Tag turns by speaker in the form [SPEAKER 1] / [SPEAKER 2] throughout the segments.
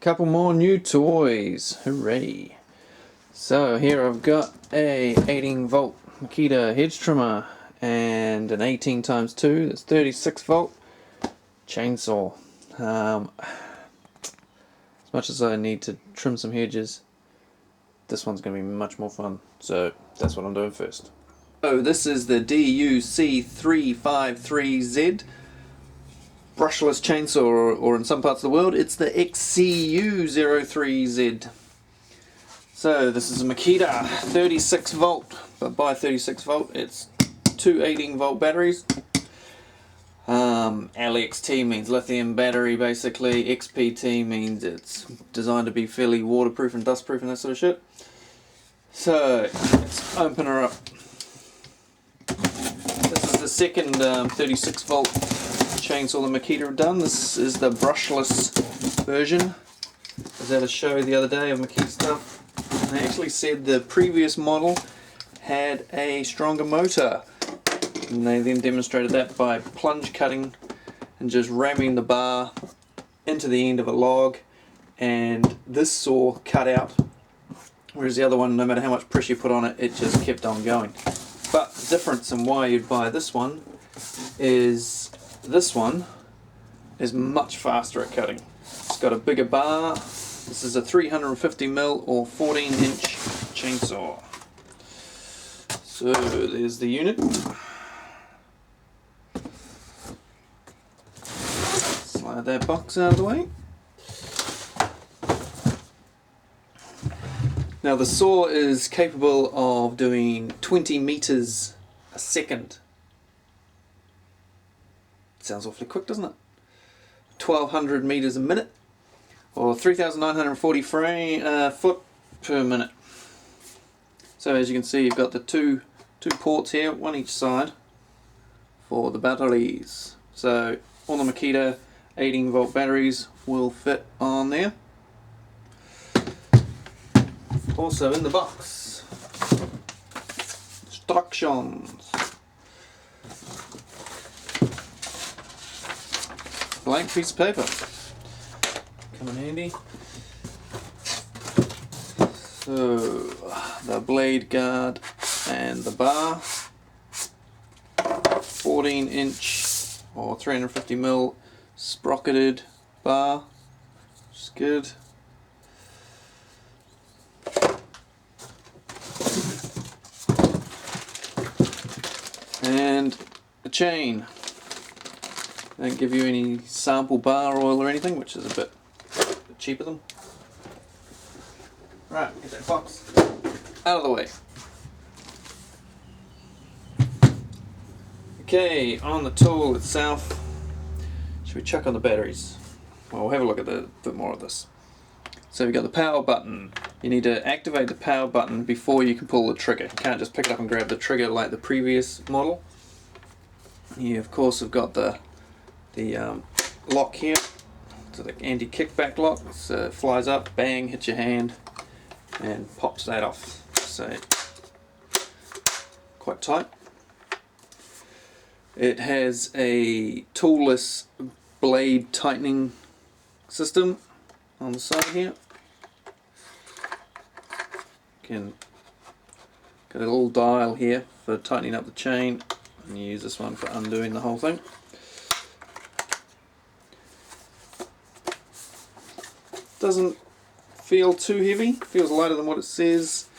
[SPEAKER 1] couple more new toys, hooray. So here I've got a 18 volt Makita hedge trimmer and an 18x2, that's 36 volt chainsaw. As much as I need to trim some hedges, this one's going to be much more fun, so that's what I'm doing first. So this is the DUC353Z brushless chainsaw, or in some parts of the world it's the XCU03Z. So this is a Makita 36 volt, but by 36 volt it's two 18 volt batteries. LXT means lithium battery basically, XPT means it's designed to be fairly waterproof and dustproof and that sort of shit. So let's open her up. This is the second 36 volt chainsaw the Makita have done. This is the brushless version. I was at a show the other day of Makita stuff. They actually said the previous model had a stronger motor, and they then demonstrated that by plunge cutting and just ramming the bar into the end of a log, and this saw cut out, whereas the other one, no matter how much pressure you put on it, it just kept on going. But the difference in why you'd buy this one is this one is much faster at cutting. It's got a bigger bar. This is a 350mm or 14-inch chainsaw. So there's the unit. Slide that box out of the way. Now the saw is capable of doing 20 meters a second. Sounds awfully quick, doesn't it? 1200 meters a minute, or 3,940 foot per minute. So as you can see, you've got the two ports here, one each side for the batteries. So all the Makita 18 volt batteries will fit on there. Also in the box, instructions. Blank piece of paper. Come in handy. So the blade guard and the bar, 14-inch or 350mm sprocketed bar, which is good. And a chain. They don't give you any sample bar oil or anything, which is a bit cheaper than. Right, get that box out of the way. Okay, on the tool itself, should we chuck on the batteries? Well, we'll have a look at a bit more of this. So we've got the power button. You need to activate the power button before you can pull the trigger. You can't just pick it up and grab the trigger like the previous model. You of course have got the lock here, so the anti-kickback lock. So it flies up, bang, hits your hand, and pops that off. So quite tight. It has a toolless blade tightening system on the side here. Again, got a little dial here for tightening up the chain, and you use this one for undoing the whole thing. Doesn't feel too heavy, feels lighter than what it says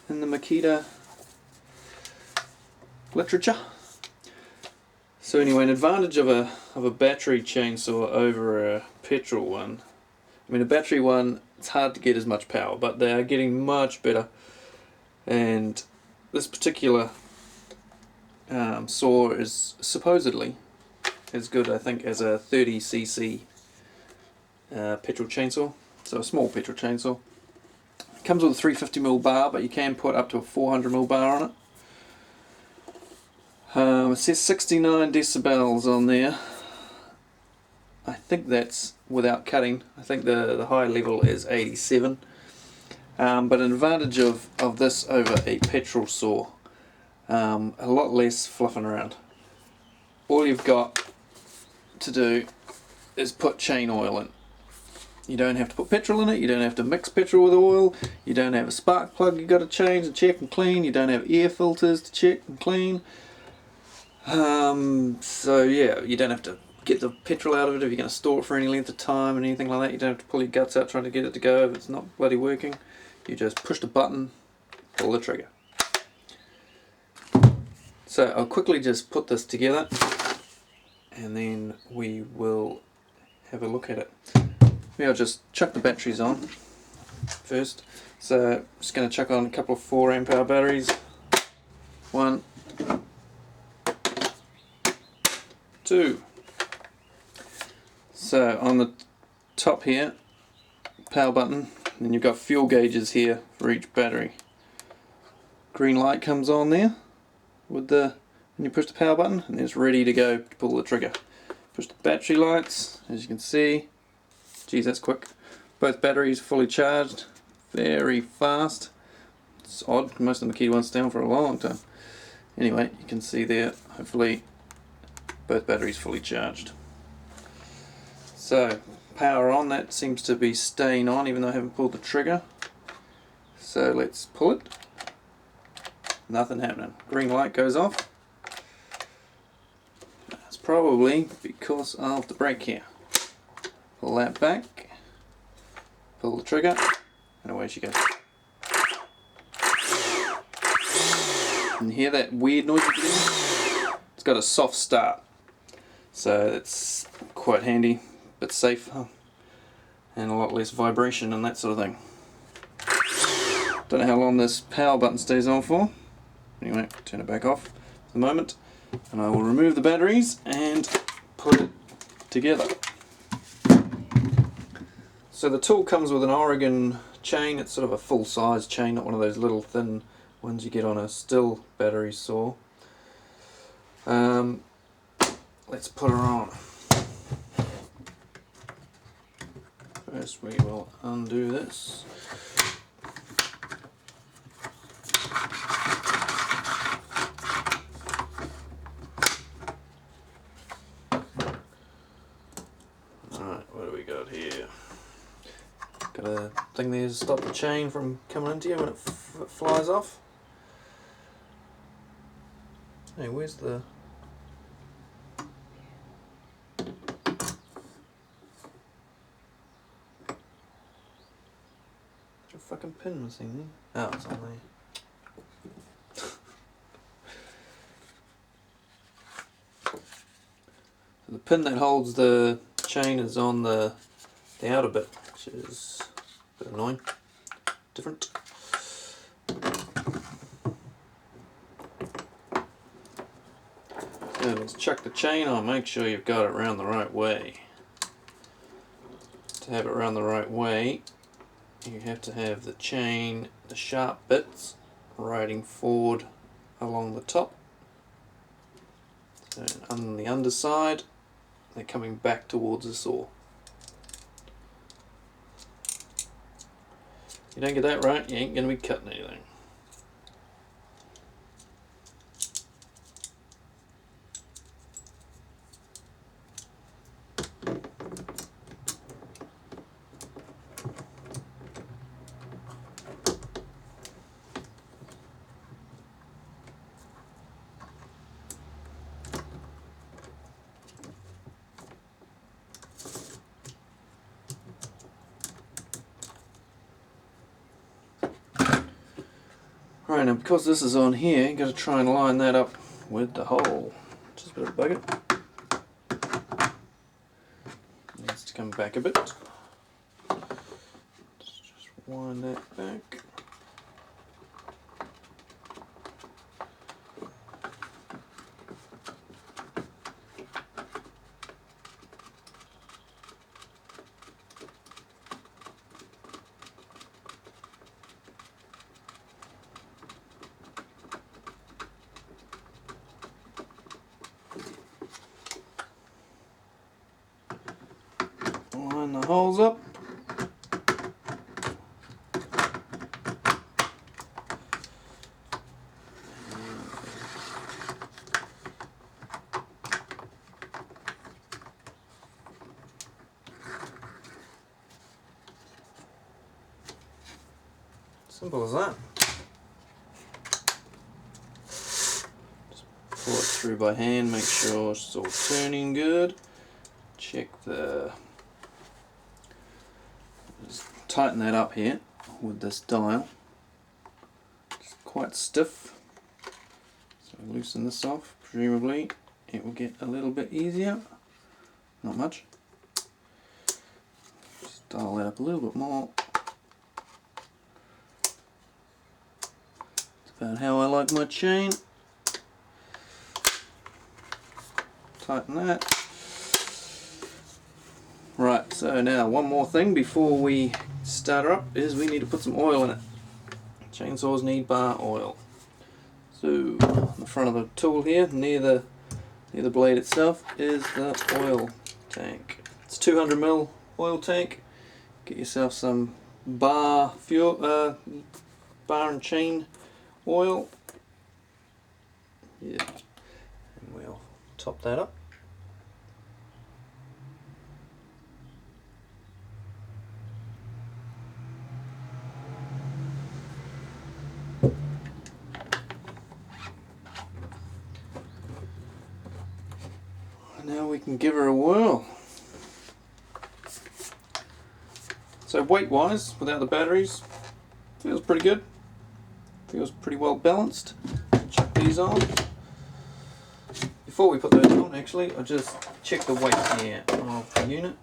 [SPEAKER 1] in the Makita literature. So anyway, an advantage of a battery chainsaw over a petrol one. I mean, a battery one, it's hard to get as much power, but they are getting much better. And this particular saw is supposedly as good, I think, as a 30cc petrol chainsaw. So a small petrol chainsaw. It comes with a 350mm bar, but you can put up to a 400mm bar on it. It says 69 decibels on there. I think that's without cutting. I think the high level is 87. But an advantage of this over a petrol saw, a lot less fluffing around. All you've got to do is put chain oil in. You don't have to put petrol in it, you don't have to mix petrol with oil, you don't have a spark plug you've got to change and check and clean, you don't have air filters to check and clean. So yeah, you don't have to get the petrol out of it if you're going to store it for any length of time and anything like that. You don't have to pull your guts out trying to get it to go if it's not bloody working. You just push the button, pull the trigger. So I'll quickly just put this together and then we will have a look at it. Maybe I'll just chuck the batteries on first. So I'm just going to chuck on a couple of 4 amp hour batteries. 1, 2. So on the top here, power button, and you've got fuel gauges here for each battery. Green light comes on there with the when you push the power button, and it's ready to go to pull the trigger. Push the battery lights, as you can see. Geez, that's quick. Both batteries fully charged, very fast. It's odd, most of the Makita ones stay on for a long time. Anyway, you can see there, hopefully both batteries fully charged. So, power on, that seems to be staying on even though I haven't pulled the trigger. So let's pull it. Nothing happening. Green light goes off. That's probably because of the brake here. Pull that back, pull the trigger, and away she goes. And hear that weird noise you get? It's got a soft start, so it's quite handy, but safe, and a lot less vibration and that sort of thing. Don't know how long this power button stays on for. Anyway, turn it back off for the moment, and I will remove the batteries and put it together. So the tool comes with an Oregon chain. It's sort of a full-size chain, not one of those little thin ones you get on a still battery saw. Let's put her on. First we will undo this. Alright, what do we got here? Got a thing there to stop the chain from coming into you when it flies off. Hey, where's the... Is there a fucking pin missing there? Oh, it's on there. So the pin that holds the chain is on the outer bit, which is a bit annoying. Different. So let's chuck the chain on. Make sure you've got it around the right way. To have it around the right way, you have to have the chain, the sharp bits, riding forward along the top. So on the underside, they're coming back towards the saw. You don't get that right, you ain't going to be cutting anything. Right, now because this is on here, you've got to try and line that up with the hole. Just a bit of a bugger. Needs to come back a bit. Let's just wind that back. Line the holes up. Simple as that. Just pull it through by hand, make sure it's all turning good. Check the... Just tighten that up here with this dial. It's quite stiff. So loosen this off, presumably it will get a little bit easier. Not much. Just dial that up a little bit more. That's about how I like my chain. Tighten that. Right, so now one more thing before we start her up is we need to put some oil in it. Chainsaws need bar oil. So on the front of the tool here, near the blade itself, is the oil tank. It's 200 ml oil tank. Get yourself some bar and chain oil. Yeah, and we'll top that up. Now we can give her a whirl. So weight wise, without the batteries, feels pretty good. Feels pretty well balanced. Chuck these on. Before we put those on, actually, I'll just check the weight here of the unit.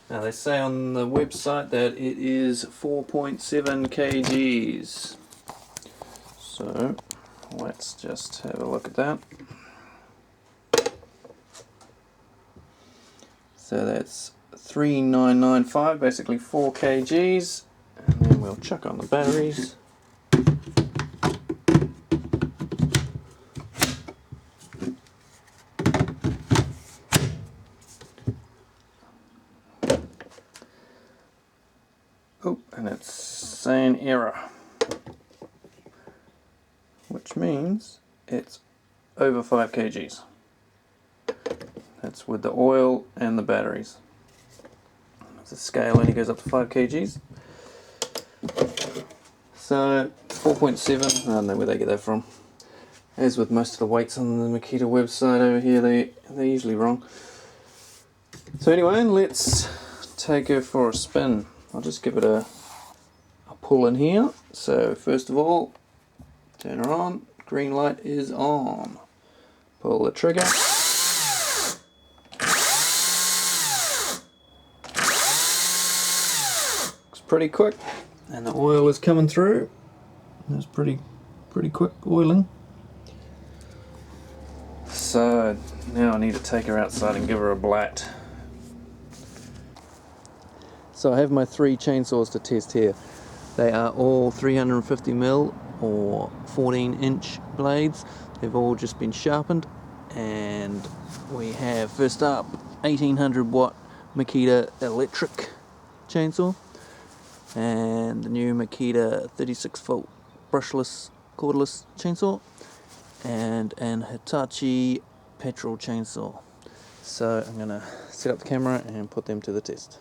[SPEAKER 1] Now they say on the website that it is 4.7 kgs. So let's just have a look at that. So that's 3995, basically 4 kgs. And then we'll chuck on the batteries. Oh, and it's saying error, which means it's over 5 kgs. That's with the oil and the batteries. The scale only goes up to 5 kgs. So 4.7, I don't know where they get that from. As with most of the weights on the Makita website over here, they're usually wrong. So anyway, let's take her for a spin. I'll just give it a pull in here. So first of all, turn her on. Green light is on. Pull the trigger. Looks pretty quick, and the oil is coming through. That's pretty quick oiling. So now I need to take her outside and give her a blat. So I have my 3 chainsaws to test here. They are all 350mm or 14-inch blades. They've all just been sharpened, and we have first up 1800 watt Makita electric chainsaw, and the new Makita 36 volt brushless cordless chainsaw, and an Hitachi petrol chainsaw. So I'm going to set up the camera and put them to the test.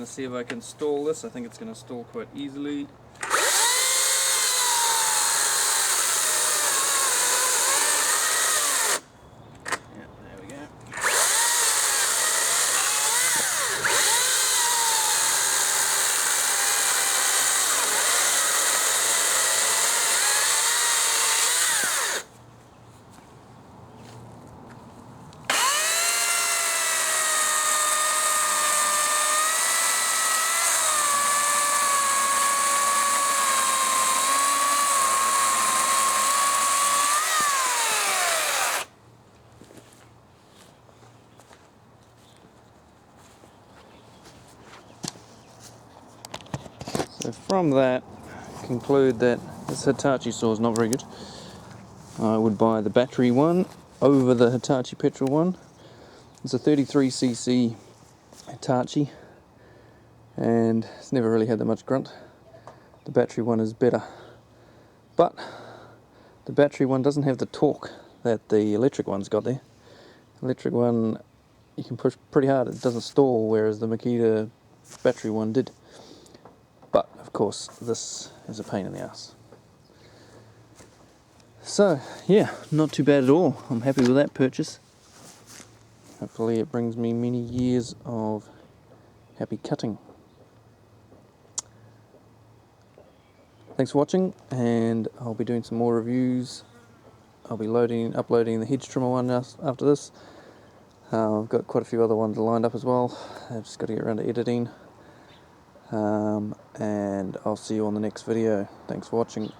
[SPEAKER 1] going to see if I can install this. I think it's going to install quite easily. Yeah, there we go. So from that, conclude that this Hitachi saw is not very good. I would buy the battery one over the Hitachi petrol one. It's a 33cc Hitachi, and it's never really had that much grunt. The battery one is better, but the battery one doesn't have the torque that the electric one's got there. The electric one, you can push pretty hard, it doesn't stall, whereas the Makita battery one did. But of course this is a pain in the ass. So yeah, not too bad at all. I'm happy with that purchase. Hopefully it brings me many years of happy cutting. Thanks for watching, and I'll be doing some more reviews. I'll be uploading the hedge trimmer one after this. I've got quite a few other ones lined up as well. I've just got to get around to editing. And I'll see you on the next video. Thanks for watching.